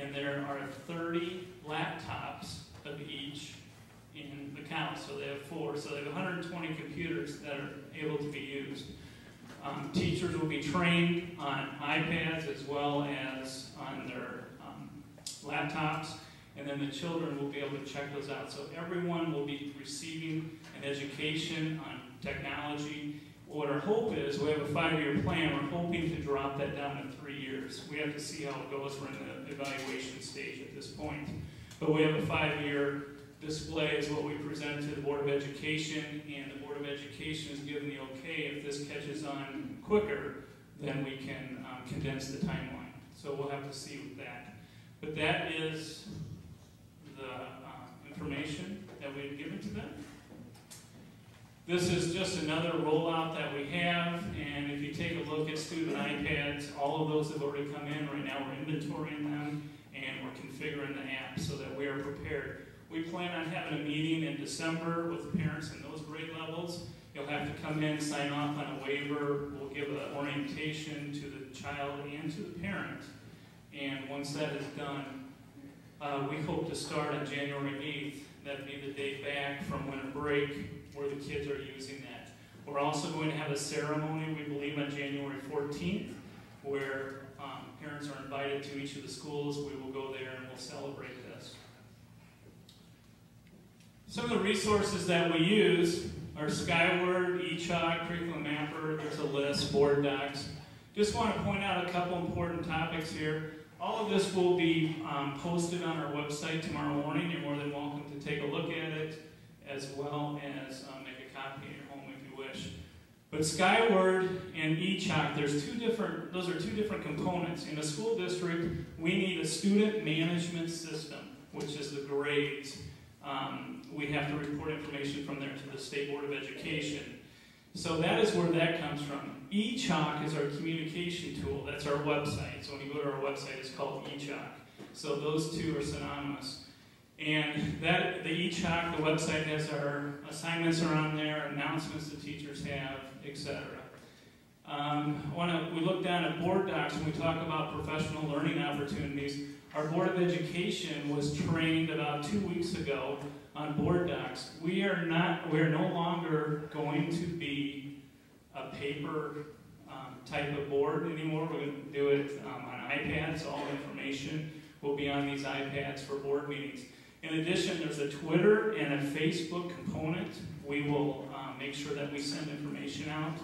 and there are 30 laptops of each in the count, so they have 4. So they have 120 computers that are able to be used. Teachers will be trained on iPads as well as on their laptops, and then the children will be able to check those out. So everyone will be receiving an education on technology. What our hope is, we have a 5-year plan, we're hoping to drop that down to 3 years. We have to see how it goes. We're in the evaluation stage at this point. But we have a 5-year display is what we present to the Board of Education, and the Board of Education is given the okay. If this catches on quicker, then we can condense the timeline. So we'll have to see with that. But that is the information that we've given to them. This is just another rollout that we have, and if you take a look at student iPads, all of those have already come in. Right now we're inventorying them, and we're configuring the app so that we are prepared. We plan on having a meeting in December with parents in those grade levels. You'll have to come in, sign off on a waiver. We'll give an orientation to the child and to the parent. And once that is done, we hope to start on January 8th. That'd be the day back from winter break where the kids are using that. We're also going to have a ceremony, we believe, on January 14th, where parents are invited to each of the schools. We will go there and we'll celebrate this. Some of the resources that we use are Skyward, eChalk, Curriculum Mapper, there's a list, board docs. Just want to point out a couple important topics here. All of this will be posted on our website tomorrow morning. You're more than welcome to take a look at it, as well as make a copy at your home if you wish. But Skyward and eChalk, those are two different components. In a school district, we need a student management system, which is the grades. We have to report information from there to the State Board of Education. So that is where that comes from. eChalk is our communication tool. That's our website. So when you go to our website, it's called eChalk. So those two are synonymous. And the eChalk, the website has our assignments are on there, announcements the teachers have, etc. We look down at board docs and we talk about professional learning opportunities. Our Board of Education was trained about 2 weeks ago on board docs. We are no longer going to be a paper type of board anymore. We're going to do it on iPads. All information will be on these iPads for board meetings. In addition, there's a Twitter and a Facebook component. We will make sure that we send information out.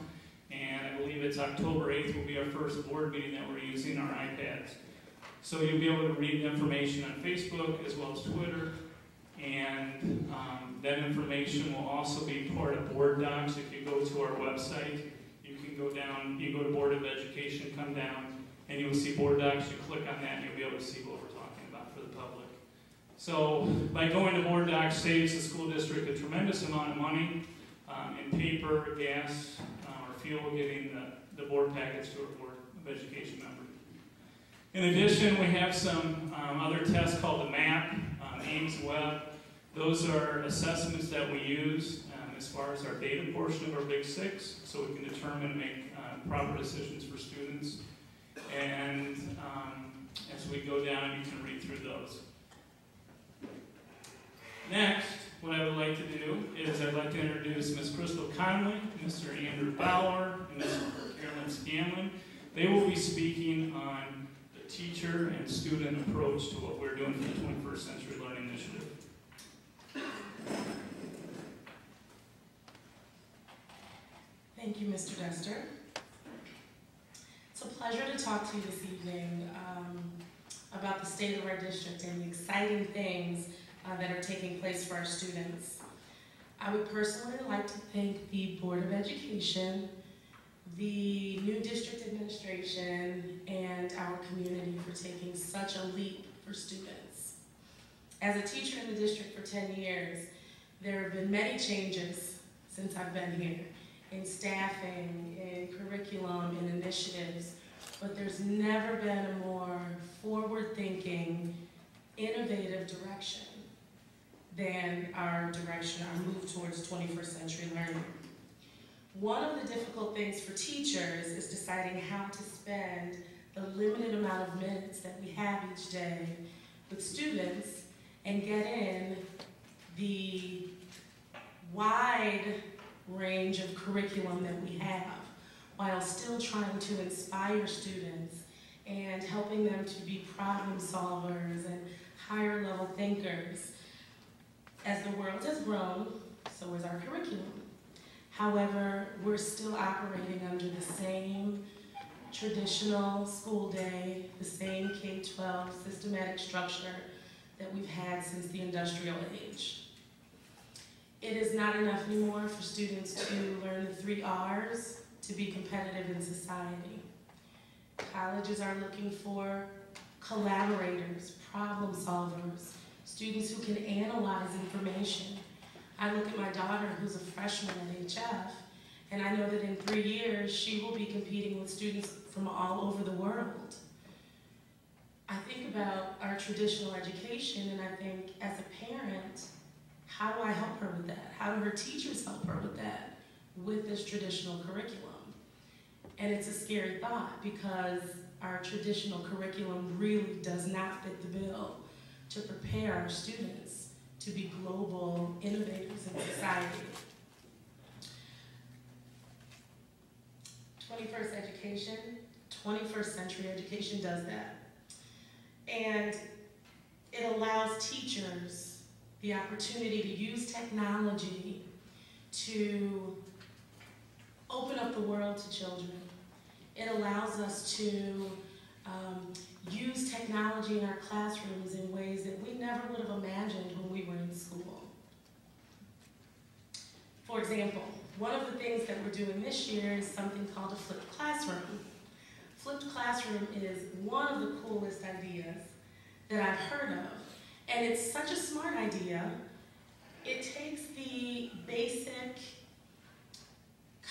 And I believe it's October 8th will be our first board meeting that we're using our iPads. So you'll be able to read information on Facebook as well as Twitter. And that information will also be part of board docs. If you go to our website, you can go down, you go to Board of Education, come down, and you'll see board docs. You click on that and you'll be able to see what we're talking about for the public. So by going to board docs saves the school district a tremendous amount of money in paper, gas, or fuel getting the board package to our Board of Education members. In addition, we have some other tests called the MAP, Ames Web. Those are assessments that we use as far as our data portion of our Big Six, so we can determine and make proper decisions for students. And as we go down, you can read through those. Next, what I would like to do is I'd like to introduce Ms. Crystal Conley, Mr. Andrew Bauer, and Ms. Carolyn Scanlon. They will be speaking on the teacher and student approach to what we're doing for the 21st Century Learning Initiative. Thank you, Mr. Dester. It's a pleasure to talk to you this evening about the state of our district and the exciting things that are taking place for our students. I would personally like to thank the Board of Education, the new district administration, and our community for taking such a leap for students. As a teacher in the district for 10 years, there have been many changes since I've been here, in staffing, in curriculum, in initiatives, but there's never been a more forward-thinking, innovative direction than our direction, our move towards 21st century learning. One of the difficult things for teachers is deciding how to spend the limited amount of minutes that we have each day with students and get in the wide range of curriculum that we have, while still trying to inspire students and helping them to be problem solvers and higher level thinkers. As the world has grown, so is our curriculum. However, we're still operating under the same traditional school day, the same K-12 systematic structure that we've had since the industrial age. It is not enough anymore for students to learn the 3 R's to be competitive in society. Colleges are looking for collaborators, problem solvers, students who can analyze information. I look at my daughter, who's a freshman at HF, and I know that in 3 years, she will be competing with students from all over the world. I think about our traditional education, and I think, as a parent, how do I help her with that? How do her teachers help her with that, with this traditional curriculum? And it's a scary thought, because our traditional curriculum really does not fit the bill to prepare our students to be global innovators in society. 21st century education does that. And it allows teachers the opportunity to use technology to open up the world to children. It allows us to use technology in our classrooms in ways that we never would have imagined when we were in school. For example, one of the things that we're doing this year is something called a flipped classroom. Flipped classroom is one of the coolest ideas that I've heard of. And it's such a smart idea. It takes the basic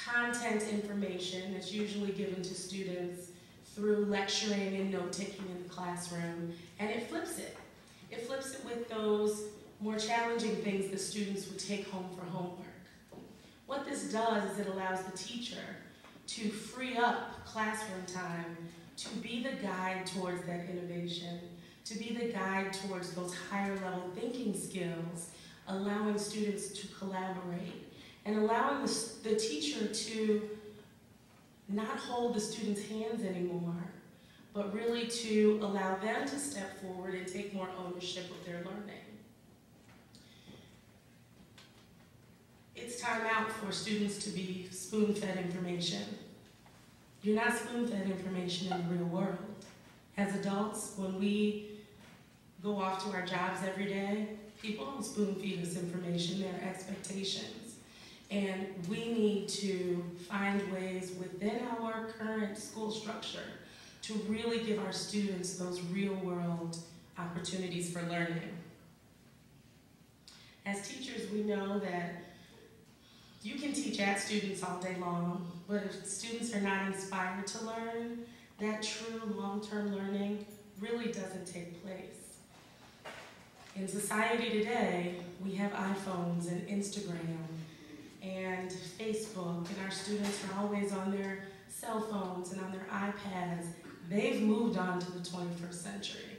content information that's usually given to students through lecturing and note-taking in the classroom, and it flips it. It flips it with those more challenging things that students would take home for homework. What this does is it allows the teacher to free up classroom time to be the guide towards that innovation, to be the guide towards those higher level thinking skills, allowing students to collaborate, and allowing the teacher to not hold the students' hands anymore, but really to allow them to step forward and take more ownership of their learning. It's time out for students to be spoon-fed information. You're not spoon-fed information in the real world. As adults, when we go off to our jobs every day, people don't spoon-feed us information, there are expectations. And we need to find ways within our current school structure to really give our students those real-world opportunities for learning. As teachers, we know that you can teach at students all day long, but if students are not inspired to learn, that true long-term learning really doesn't take place. In society today, we have iPhones and Instagram and Facebook, and our students are always on their cell phones and on their iPads. They've moved on to the 21st century.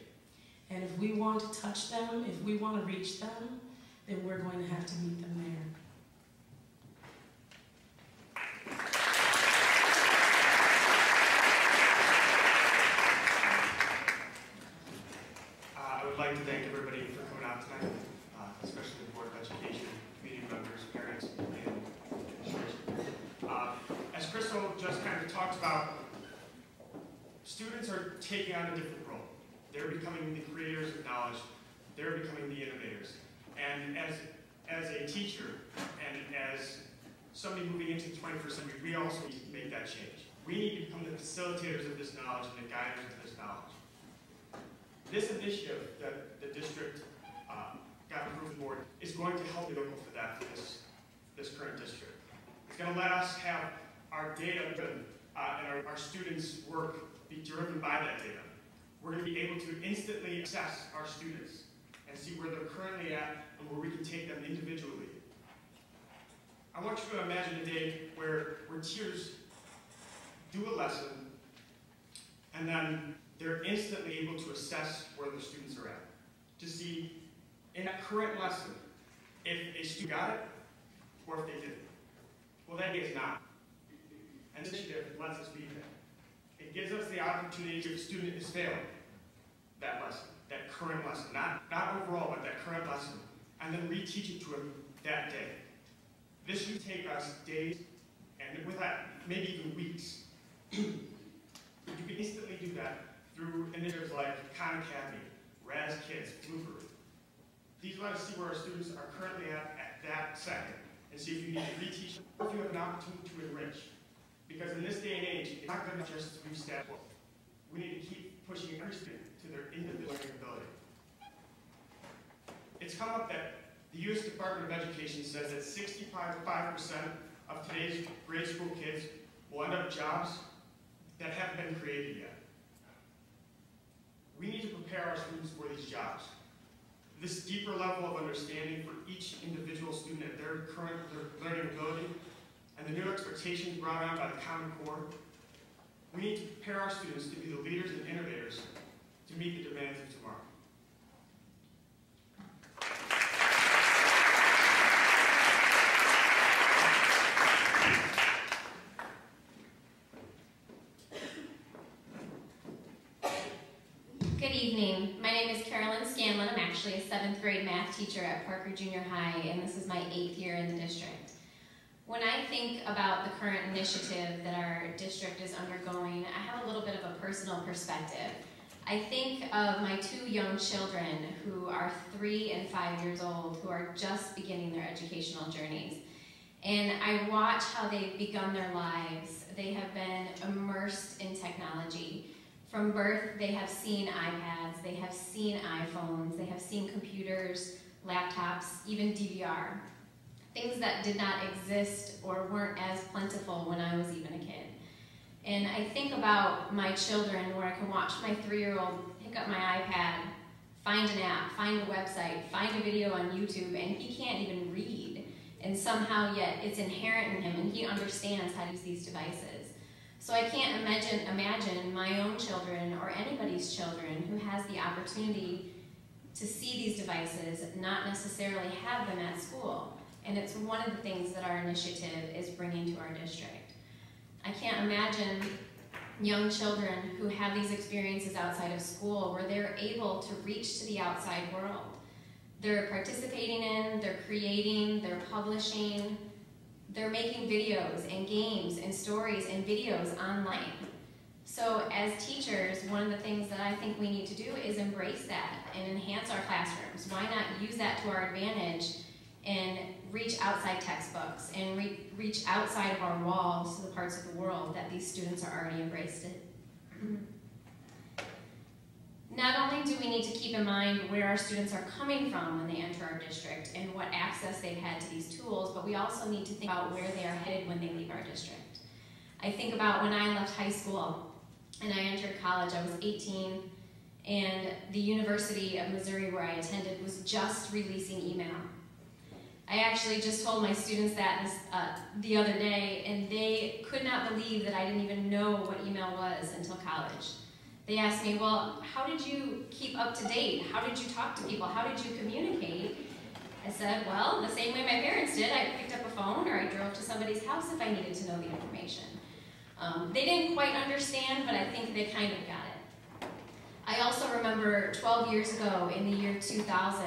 And if we want to touch them, if we want to reach them, then we're going to have to meet them there. I would like to thank everybody for coming out tonight, especially the Board of Education, community members, parents, and as Crystal just kind of talked about, students are taking on a different role. They're becoming the creators of knowledge. They're becoming the innovators. And as a teacher and as somebody moving into the 21st century, we also need to make that change. We need to become the facilitators of this knowledge and the guiders of this knowledge. This initiative that the district got approved for is going to help be local for that for this current district. It's going to let us have our data and our students' work be driven by that data. We're going to be able to instantly assess our students and see where they're currently at and where we can take them individually. I want you to imagine a day where teachers do a lesson And then they're instantly able to assess where the students are at, to see in that current lesson if a student got it or if they didn't. Well, that is not. And this initiative lets us be that. It gives us the opportunity if a student is failing that lesson, that current lesson, not overall, but that current lesson, and then reteach it to him that day. This should take us days, and with that, maybe even weeks. You can instantly do that through initiatives like Khan Academy, Raz Kids, Bluebird. These let us see where our students are currently at that second, and see if you need to reteach them, or if you have an opportunity to enrich. Because in this day and age, it's not good enough just to do stat work. We need to keep pushing every student to their individual learning ability. It's come up that the U.S. Department of Education says that 65% of today's grade school kids will end up jobs that haven't been created yet. We need to prepare our students for these jobs. This deeper level of understanding for each individual student at their current learning ability and the new expectations brought on by the Common Core, we need to prepare our students to be the leaders and innovators to meet the demands of tomorrow. Good evening. My name is Carolyn Scanlon. I'm actually a 7th grade math teacher at Parker Junior High, and this is my 8th year in the district. When I think about the current initiative that our district is undergoing, I have a little bit of a personal perspective. I think of my 2 young children who are 3 and 5 years old, who are just beginning their educational journeys. And I watch how they've begun their lives. They have been immersed in technology. From birth, they have seen iPads, they have seen iPhones, they have seen computers, laptops, even DVR. Things that did not exist or weren't as plentiful when I was even a kid. And I think about my children where I can watch my 3-year-old pick up my iPad, find an app, find a website, find a video on YouTube, and he can't even read. And somehow yet it's inherent in him and he understands how to use these devices. So I can't imagine my own children or anybody's children who has the opportunity to see these devices, not necessarily have them at school. And it's one of the things that our initiative is bringing to our district. I can't imagine young children who have these experiences outside of school where they're able to reach to the outside world. They're participating in, they're creating, they're publishing, they're making videos and games and stories and videos online. So as teachers, one of the things that I think we need to do is embrace that and enhance our classrooms. Why not use that to our advantage and reach outside textbooks and reach outside of our walls to the parts of the world that these students are already embraced in. Not only do we need to keep in mind where our students are coming from when they enter our district and what access they've had to these tools, but we also need to think about where they are headed when they leave our district. I think about when I left high school and I entered college. I was 18, and the University of Missouri where I attended was just releasing email. I actually just told my students that the other day, and they could not believe that I didn't even know what email was until college. They asked me, well, how did you keep up to date? How did you talk to people? How did you communicate? I said, well, the same way my parents did. I picked up a phone or I drove to somebody's house if I needed to know the information. They didn't quite understand, but I think they kind of got it. I also remember 12 years ago in the year 2000,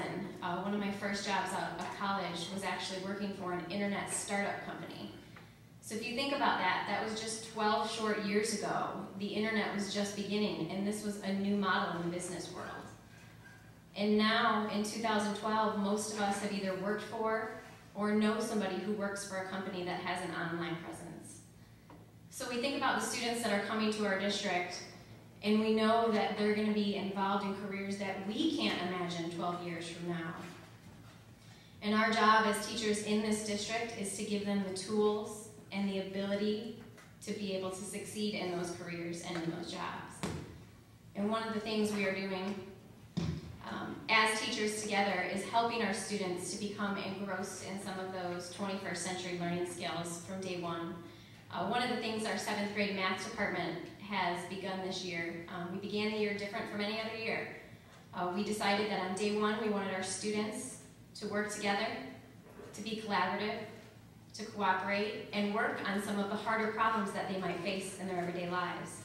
one of my first jobs out of college was actually working for an internet startup company. So if you think about that, that was just 12 short years ago. The internet was just beginning, and this was a new model in the business world. And now, in 2012, most of us have either worked for or know somebody who works for a company that has an online presence. So we think about the students that are coming to our district, and we know that they're going to be involved in careers that we can't imagine 12 years from now. And our job as teachers in this district is to give them the tools and the ability to be able to succeed in those careers and in those jobs. And one of the things we are doing as teachers together is helping our students to become engrossed in some of those 21st century learning skills from day one. One of the things our 7th grade math department has begun this year. We began the year different from any other year. We decided that on day one, we wanted our students to work together, to be collaborative, to cooperate, and work on some of the harder problems that they might face in their everyday lives.